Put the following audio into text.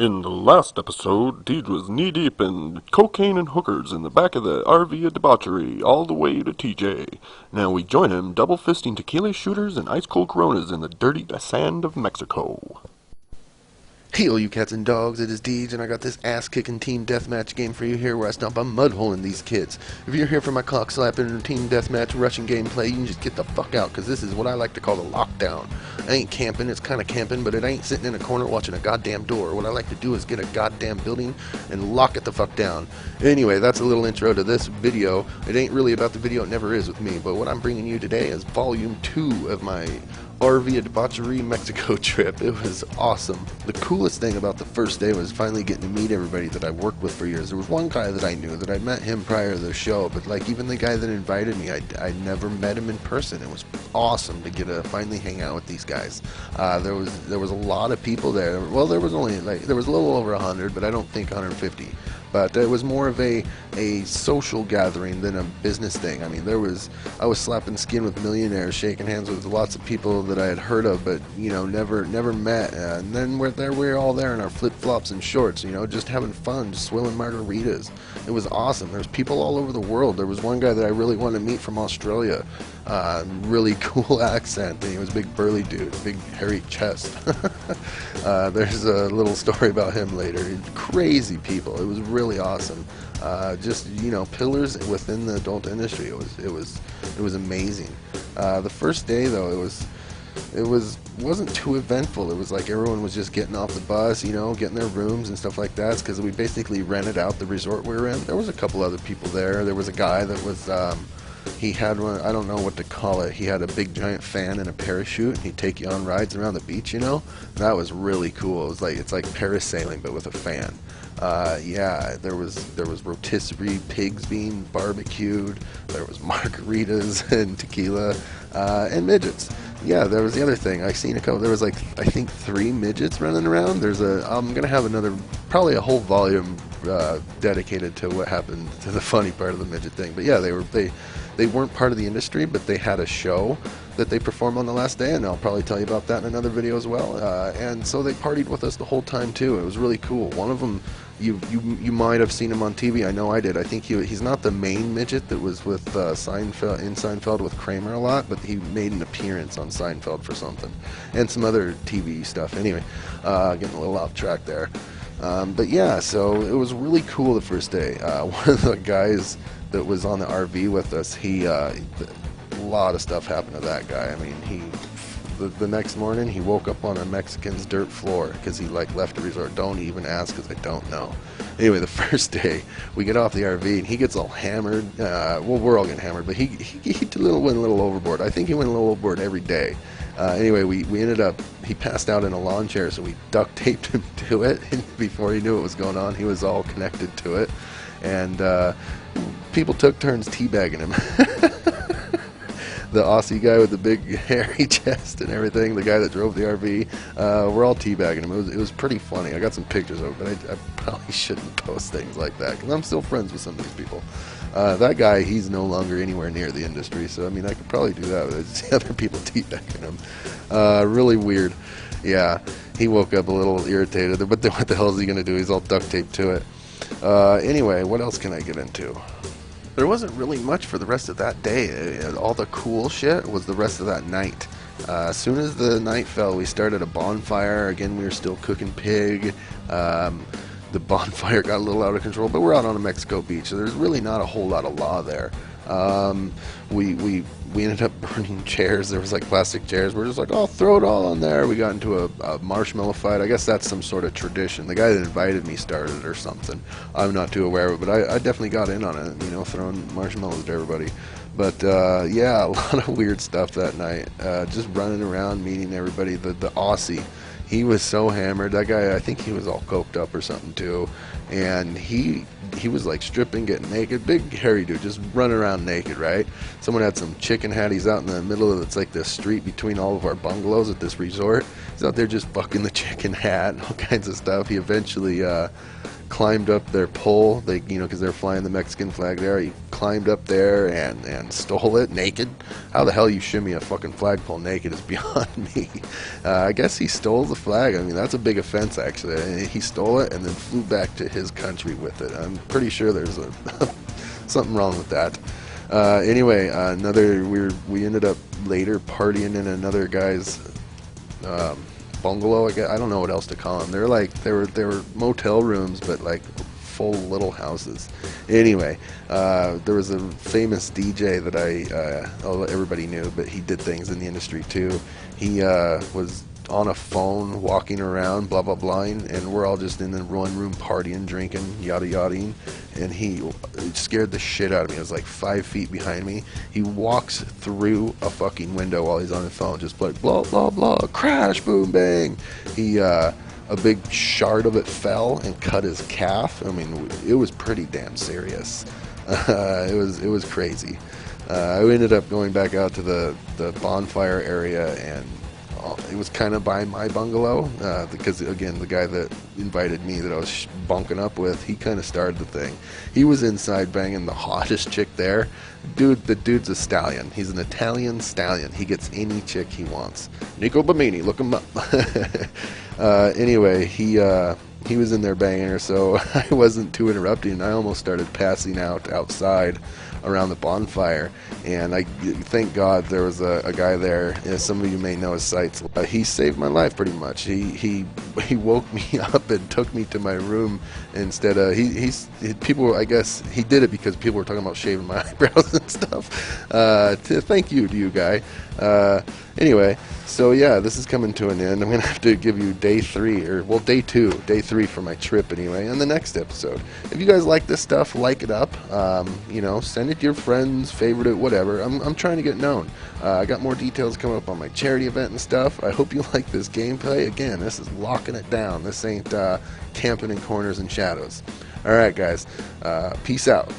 In the last episode, Deej was knee-deep in cocaine and hookers in the back of the RV of debauchery, all the way to TJ. Now we join him double-fisting tequila shooters and ice-cold Coronas in the dirty sand of Mexico. Hey, all you cats and dogs, it is Deej, and I got this ass-kicking team deathmatch game for you here where I stomp a mud hole in these kids. If you're here for my cock-slapping team deathmatch Russian gameplay, you can just get the fuck out, because this is what I like to call the lockdown. I ain't camping, it's kind of camping, but it ain't sitting in a corner watching a goddamn door. What I like to do is get a goddamn building and lock it the fuck down. Anyway, that's a little intro to this video. It ain't really about the video, it never is with me, but what I'm bringing you today is volume 2 of my RV of debauchery Mexico trip. It was awesome. The coolest thing about the first day was finally getting to meet everybody that I worked with for years. There was one guy that I knew that I met him prior to the show, but like even the guy that invited me, I never met him in person. It was awesome to get to finally hang out with these guys. There was a lot of people there. Well, there was a little over 100, but I don't think 150. But it was more of a social gathering than a business thing. I mean, I was slapping skin with millionaires, shaking hands with lots of people that I had heard of, but never met. And then we were all there in our flip flops and shorts, just having fun, just swilling margaritas. It was awesome. There's people all over the world. There was one guy that I really wanted to meet from Australia. Really cool accent. He was a big burly dude, big hairy chest. There's a little story about him later. Crazy people. It was really awesome. Just pillars within the adult industry. It was amazing. The first day though, wasn't too eventful. It was like everyone was just getting off the bus, getting their rooms and stuff like that, because we basically rented out the resort we were in. There was a couple other people there. There was a guy that was he had one, I don't know what to call it. He had a big giant fan and a parachute, and he'd take you on rides around the beach, That was really cool. It's like parasailing, but with a fan. Yeah, there was rotisserie pigs being barbecued. There was margaritas and tequila, and midgets. Yeah, there was the other thing. I seen a couple. There was I think 3 midgets running around. I'm gonna have probably a whole volume dedicated to what happened to the funny part of the midget thing. But yeah, they weren't part of the industry, but they had a show that they performed on the last day, and I'll probably tell you about that in another video as well. And so they partied with us the whole time too. It was really cool. One of them, you might have seen him on TV. I know I did. I think he's not the main midget that was with Seinfeld with Kramer a lot, but he made an appearance on Seinfeld for something, and some other TV stuff. Anyway, getting a little off track there. But yeah, so it was really cool the first day. One of the guys that was on the RV with us, a lot of stuff happened to that guy. I mean, the next morning he woke up on a Mexican's dirt floor because he left the resort. Don't even ask, because I don't know. Anyway, the first day we get off the RV and he gets all hammered. Well, we're all getting hammered, but he went a little overboard. I think he went a little overboard every day. Anyway, we ended up, he passed out in a lawn chair, so we duct taped him to it. And before he knew what was going on, he was all connected to it. And people took turns teabagging him. The Aussie guy with the big hairy chest and everything, the guy that drove the RV, we're all teabagging him. It was pretty funny. I got some pictures of it, but I probably shouldn't post things like that, because I'm still friends with some of these people. That guy, he's no longer anywhere near the industry, so I mean, I could probably do that, but I see other people teabagging him. Really weird. Yeah, he woke up a little irritated, but what the hell is he going to do? He's all duct taped to it. Anyway, what else can I get into? There wasn't really much for the rest of that day. All the cool shit was the rest of that night. As soon as the night fell, we started a bonfire. Again, we were still cooking pig. The bonfire got a little out of control, but we're out on a Mexico beach, so there's really not a whole lot of law there. We ended up burning chairs. There was plastic chairs. We're just oh, throw it all on there. We got into a marshmallow fight. I guess that's some sort of tradition. The guy that invited me started it or something. I'm not too aware of it, but I definitely got in on it, throwing marshmallows to everybody. But yeah, a lot of weird stuff that night. Just running around, meeting everybody. The Aussie, he was so hammered. That guy, I think he was all coked up or something too. And he was stripping, getting naked, big hairy dude, just running around naked, right? Someone had some chicken hatties out in the middle of it's this street between all of our bungalows at this resort. He's out there just fucking the chicken hat and all kinds of stuff. He eventually climbed up their pole, because they're flying the Mexican flag there. He climbed up there and stole it naked. How the hell you shimmy a fucking flagpole naked is beyond me. I guess he stole the flag. I mean, that's a big offense, actually. He stole it and then flew back to his country with it. I'm pretty sure there's something wrong with that. Anyway, we ended up later partying in another guy's bungalow. I don't know what else to call them. They were motel rooms, but like full little houses. Anyway, there was a famous DJ that everybody knew, but he did things in the industry too. He was on a phone walking around, blah blah blah, and we're all just in the one room partying, drinking, yada yada. And it scared the shit out of me. It was like 5 feet behind me. He walks through a fucking window while he's on his phone, just like blah blah blah, crash, boom, bang. A big shard of it fell and cut his calf. I mean, it was pretty damn serious. It was crazy. I ended up going back out to the bonfire area, and it was kind of by my bungalow, because again, the guy that invited me that I was bunking up with, he kind of started the thing. He was inside banging the hottest chick there. The dude's a stallion. He's an Italian stallion. He gets any chick he wants. Nico Bamini, look him up. Anyway, he was in there banging her, so I wasn't too interrupting. I almost started passing out outside around the bonfire, and I thank God there was a guy there. Some of you may know his sites. He saved my life pretty much. He woke me up and took me to my room instead of people. I guess he did it because people were talking about shaving my eyebrows and stuff. Thank you to you, guy. Anyway, so yeah, this is coming to an end. I'm gonna have to give you day 3 for my trip anyway, in the next episode. If you guys like this stuff, like it up. Send it to your friends, favorite it, whatever. I'm trying to get known. I got more details coming up on my charity event and stuff. I hope you like this gameplay. Again, this is locking it down. This ain't camping in corners and shadows. All right, guys. Peace out.